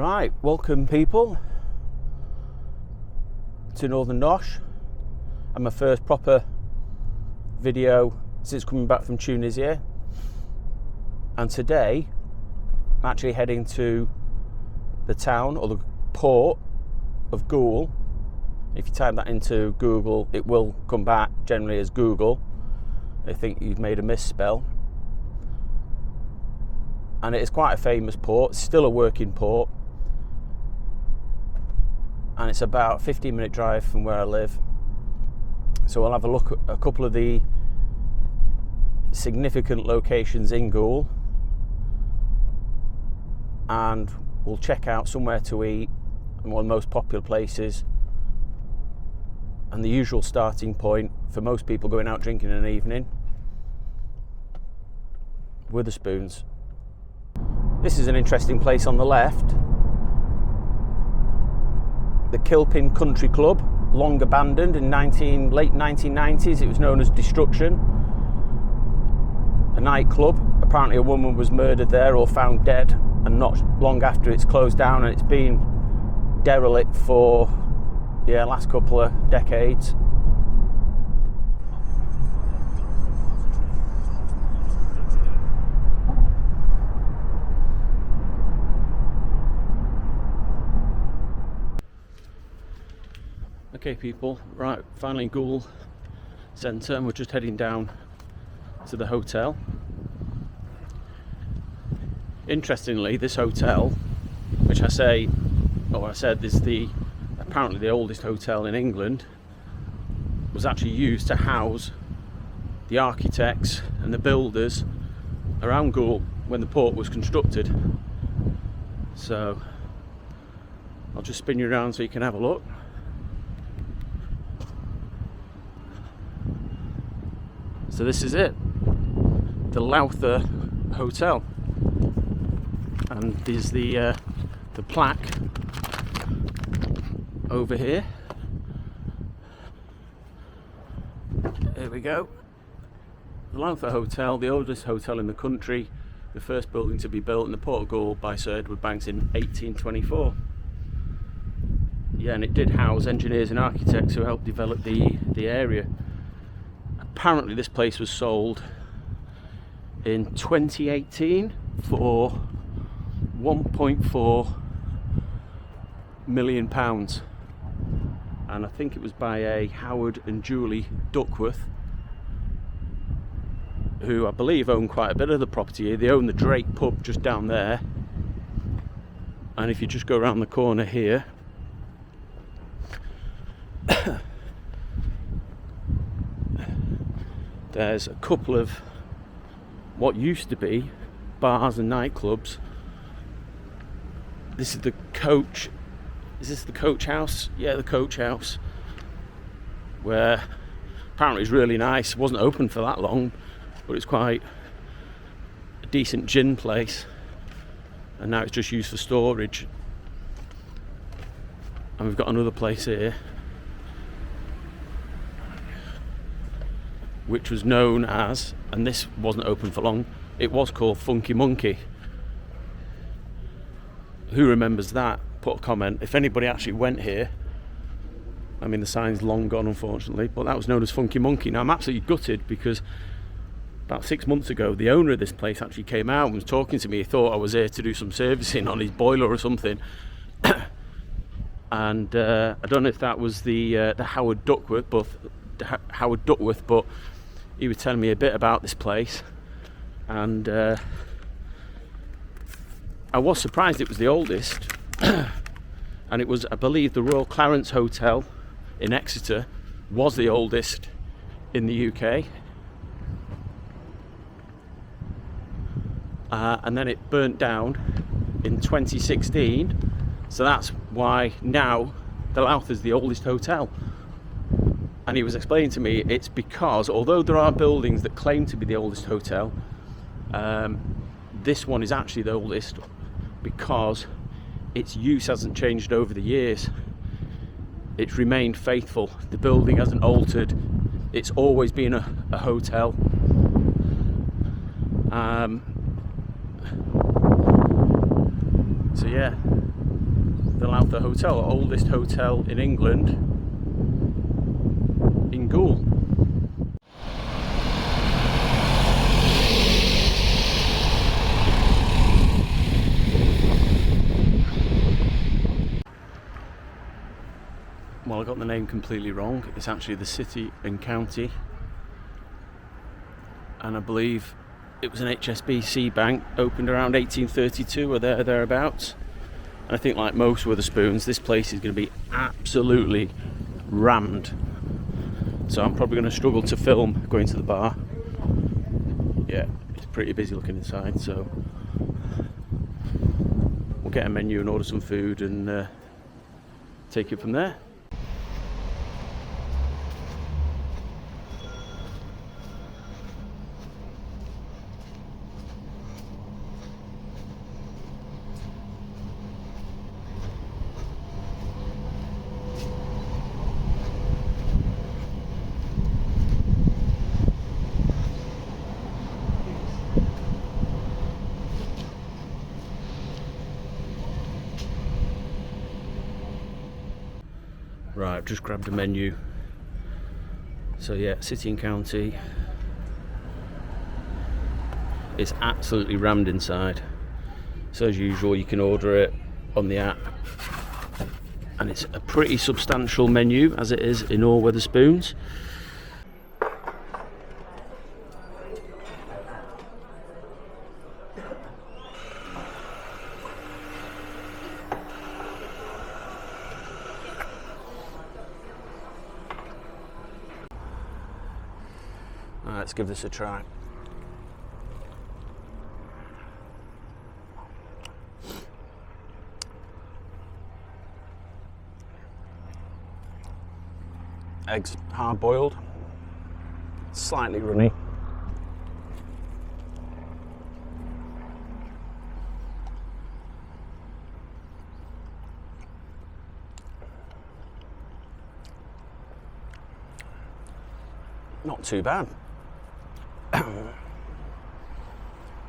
Right, welcome people to Northern Nosh, and my first proper video since coming back from Tunisia. And today I'm actually heading to the town or the port of Goole. If you type that into Google, it will come back generally as Google. I think you've made a misspell. And it is quite a famous port, still a working port. And it's about a 15-minute drive from where I live. So I'll have a look at a couple of the significant locations in Goole, and we'll check out somewhere to eat and one of the most popular places and the usual starting point for most people going out drinking in an evening, Wetherspoons. This is an interesting place on the left. The Kilpin Country Club, long abandoned in late 1990s. It was known as Destruction. A nightclub. Apparently a woman was murdered there or found dead, and not long after it's closed down, and it's been derelict for the last couple of decades. Okay people, right, finally in Goole Centre, and we're just heading down to the hotel. Interestingly, this hotel, which I said is apparently the oldest hotel in England, was actually used to house the architects and the builders around Goole when the port was constructed. So I'll just spin you around so you can have a look. So this is it, the Lowther Hotel, and there's the plaque over here. There we go. The Lowther Hotel, the oldest hotel in the country, the first building to be built in the Port of Goole by Sir Edward Banks in 1824. Yeah, and it did house engineers and architects who helped develop the area. Apparently this place was sold in 2018 for £1.4 million, and I think it was by a Howard and Julie Duckworth, who I believe own quite a bit of the property here. They own the Drake pub just down there, and if you just go around the corner here, there's a couple of what used to be bars and nightclubs. This is the Coach. Is this the Coach House? Yeah, the Coach House, where apparently it's really nice. It wasn't open for that long, but it's quite a decent gin place, and now it's just used for storage. And we've got another place here which was known as, and this wasn't open for long, it was called Funky Monkey. Who remembers that? Put a comment. If anybody actually went here, I mean the sign's long gone unfortunately, but that was known as Funky Monkey. Now I'm absolutely gutted because about 6 months ago the owner of this place actually came out and was talking to me. He thought I was here to do some servicing on his boiler or something. And I don't know if that was the Howard Duckworth, but he was telling me a bit about this place, and I was surprised it was the oldest. And it was, I believe, the Royal Clarence Hotel in Exeter was the oldest in the UK, and then it burnt down in 2016, so that's why now the Lowther is the oldest hotel. And he was explaining to me it's because, although there are buildings that claim to be the oldest hotel, this one is actually the oldest because its use hasn't changed over the years. It's remained faithful. The building hasn't altered. It's always been a hotel. So yeah, the Lowther Hotel, oldest hotel in England, in Goole. Well, I got the name completely wrong. It's actually the city and county, and I believe it was an HSBC bank, opened around 1832 or thereabouts. And I think, like most Wetherspoons, this place is going to be absolutely rammed. So I'm probably going to struggle to film going to the bar. Yeah, it's pretty busy looking inside, so we'll get a menu and order some food and take it from there. Right, I've just grabbed a menu. So yeah, city and county. It's absolutely rammed inside. So as usual, you can order it on the app. And it's a pretty substantial menu, as it is in all Wetherspoons. Let's give this a try. Eggs hard boiled, slightly runny. Not too bad.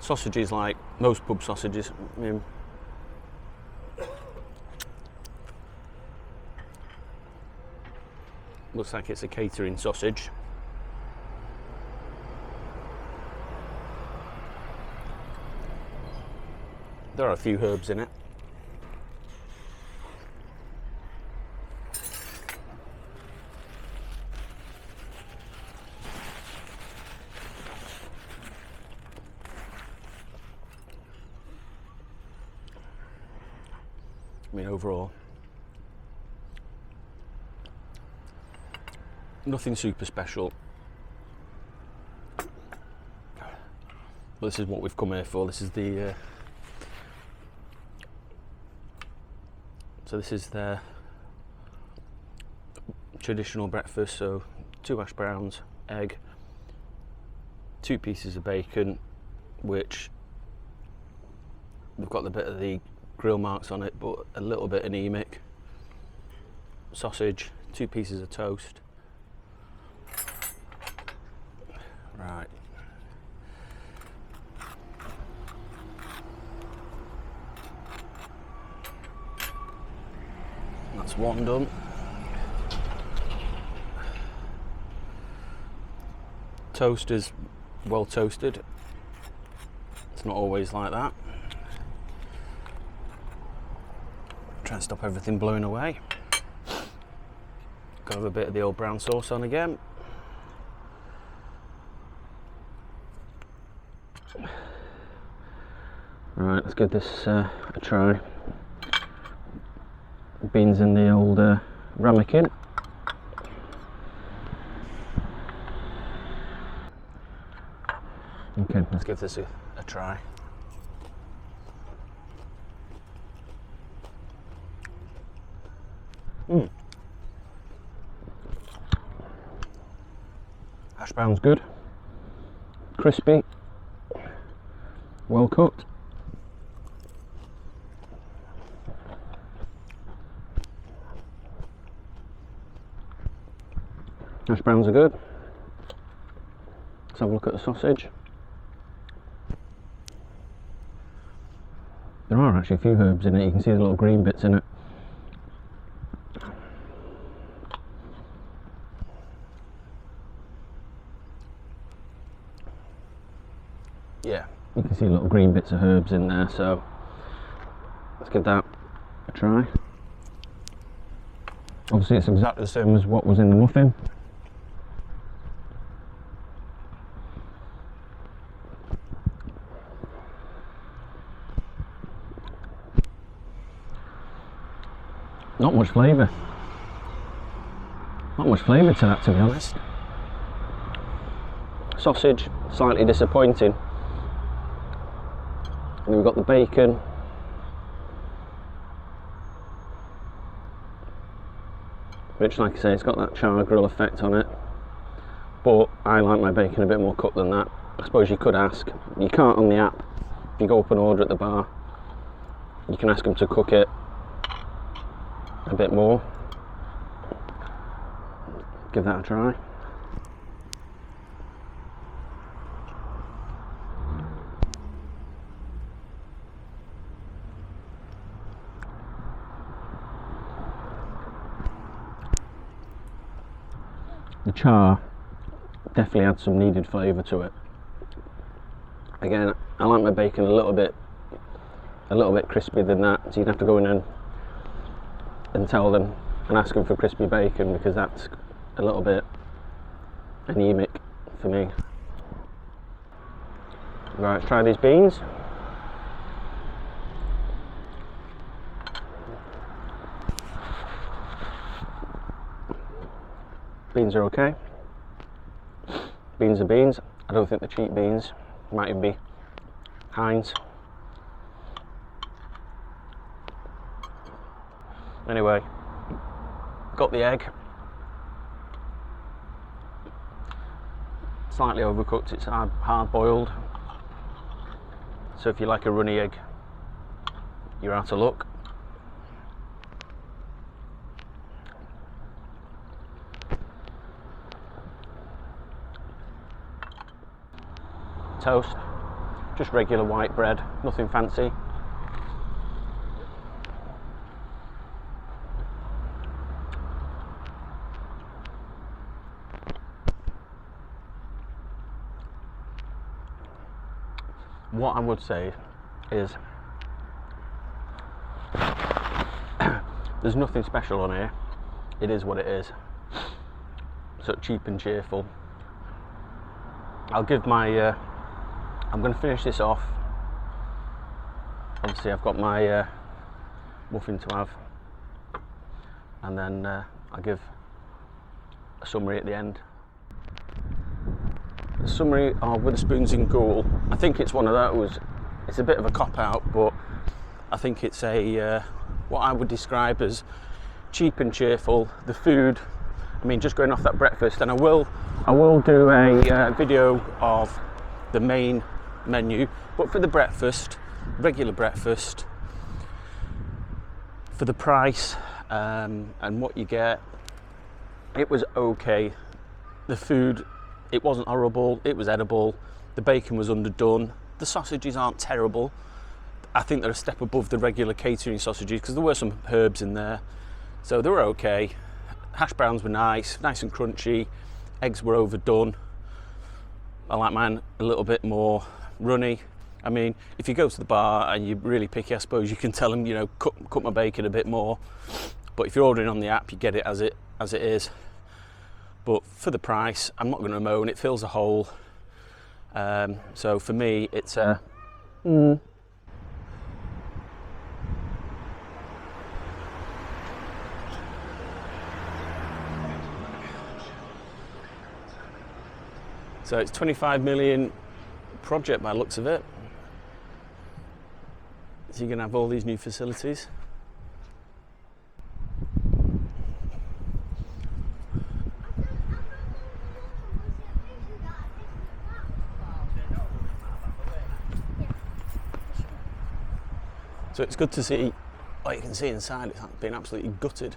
Sausages, like most pub sausages. I mean, looks like it's a catering sausage. There are a few herbs in it. I mean, overall, nothing super special. But this is what we've come here for. This is the so this is their traditional breakfast. So 2 hash browns, egg, 2 pieces of bacon, which we've got the bit of the grill marks on it, but a little bit anemic. Sausage, 2 pieces of toast. Right. That's one done. Toast is well toasted. It's not always like that. Try and stop everything blowing away. Got to have a bit of the old brown sauce on again. Right, let's give this a try. Beans in the old ramekin. Okay, let's give this a try. Hash brown's good, crispy, well cooked. Hash browns are good. Let's have a look at the sausage. There are actually a few herbs in it. You can see the little green bits in it. yeah, you can see little green bits of herbs in there, so let's give that a try. Obviously it's exactly the same as what was in the muffin. Not much flavour. Not much flavour to that, to be honest. Sausage, slightly disappointing. And then we've got the bacon. Which, like I say, it's got that char grill effect on it. But I like my bacon a bit more cooked than that. I suppose you could ask. You can't on the app. If you go up and order at the bar, you can ask them to cook it a bit more. Give that a try. The char definitely adds some needed flavour to it. Again, I like my bacon a little bit crispier than that, so you'd have to go in and tell them and ask them for crispy bacon, because that's a little bit anemic for me. Right, let's try these beans. Beans are okay. Beans are beans. I don't think they're cheap beans. Might even be Heinz. Anyway, got the egg. Slightly overcooked, it's hard boiled. So if you like a runny egg, you're out of luck. Toast, just regular white bread, nothing fancy. What I would say is there's nothing special on here. It is what it is. So cheap and cheerful. I'll give my I'm going to finish this off. Obviously I've got my muffin to have, and then I'll give a summary at the end. The summary of Wetherspoons in Goole. I think it's one of those, it's a bit of a cop-out, but I think it's a what I would describe as cheap and cheerful. The food, I mean, just going off that breakfast, and I will do a video of the main menu, but for the breakfast, regular breakfast, for the price and what you get, it was okay. The food, it wasn't horrible, it was edible. The bacon was underdone. The sausages aren't terrible. I think they're a step above the regular catering sausages, because there were some herbs in there, so they were okay. Hash browns were nice and crunchy. Eggs were overdone. I like mine a little bit more runny. I mean, if you go to the bar and you're really picky, I suppose you can tell them, you know, cut my bacon a bit more. But if you're ordering on the app, you get it as it is. But for the price, I'm not going to moan. It fills a hole. So for me, it's a So it's 25 million project by the looks of it. So you're going to have all these new facilities. So it's good to see, oh, you can see inside it's been absolutely gutted.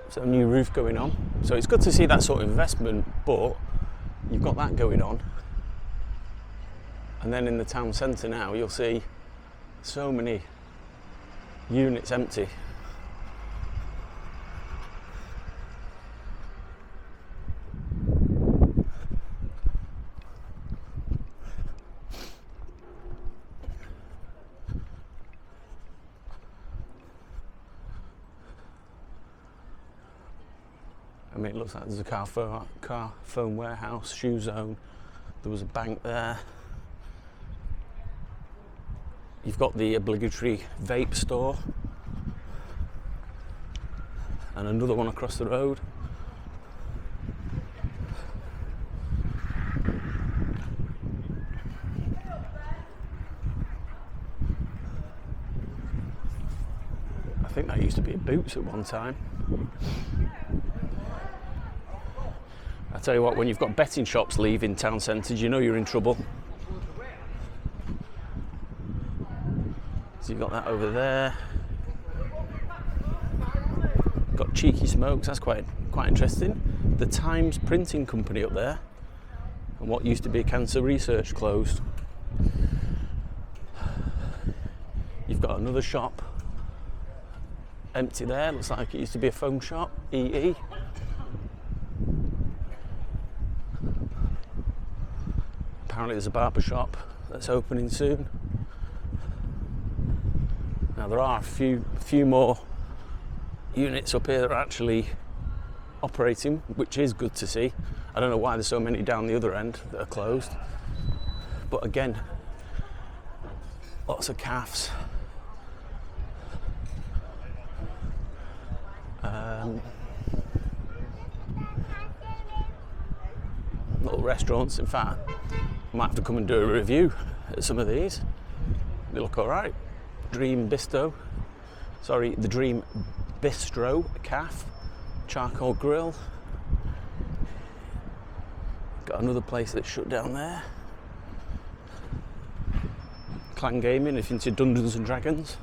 So new roof going on. So it's good to see that sort of investment, but you've got that going on. And then in the town centre now, you'll see so many units empty. me, it looks like there's a car phone warehouse, shoe zone. There was a bank there. You've got the obligatory vape store. And another one across the road. I think that used to be a Boots at one time. I tell you what, when you've got betting shops leaving town centres, you know you're in trouble. So you've got that over there. Got Cheeky Smokes, that's quite interesting. The Times printing company up there, and what used to be cancer research closed. You've got another shop empty there, looks like it used to be a phone shop, EE. Apparently there's a barber shop that's opening soon. Now there are a few more units up here that are actually operating, which is good to see. I don't know why there's so many down the other end that are closed. But again, lots of cafes. Little restaurants. In fact, I might have to come and do a review at some of these. They look alright. The Dream Bistro Cafe, charcoal grill. Got another place that's shut down there. Clan Gaming, if you're into Dungeons and Dragons.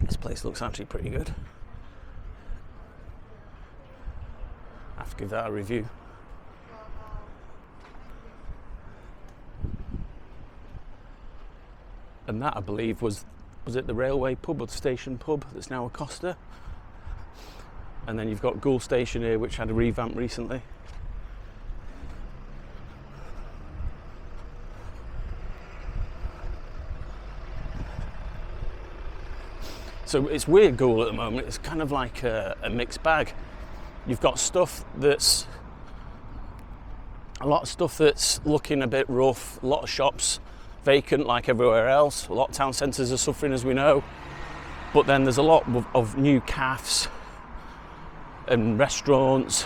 This place looks actually pretty good. I have to give that a review. And that, I believe, was it the railway pub or the station pub that's now a Costa? And then you've got Goole Station here, which had a revamp recently. So it's weird, Goole, at the moment. It's kind of like a mixed bag. You've got a lot of stuff that's looking a bit rough, a lot of shops vacant like everywhere else. A lot of town centres are suffering, as we know. But then there's a lot of new cafes and restaurants.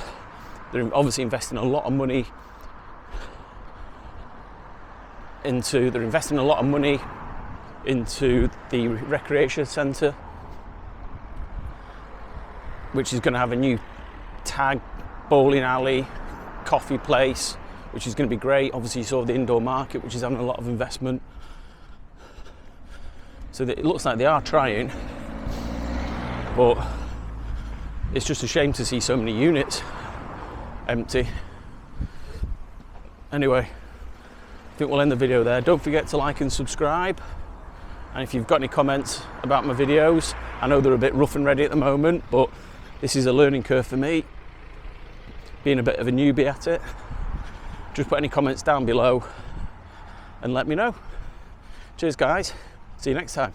They're obviously investing a lot of money into the recreation centre, which is going to have a new tag, bowling alley, coffee place, which is going to be great. Obviously you saw the indoor market, which is having a lot of investment. So it looks like they are trying, but it's just a shame to see so many units empty. Anyway, I think we'll end the video there. Don't forget to like and subscribe. And if you've got any comments about my videos, I know they're a bit rough and ready at the moment, but this is a learning curve for me, being a bit of a newbie at it. Just put any comments down below and let me know. Cheers guys, see you next time.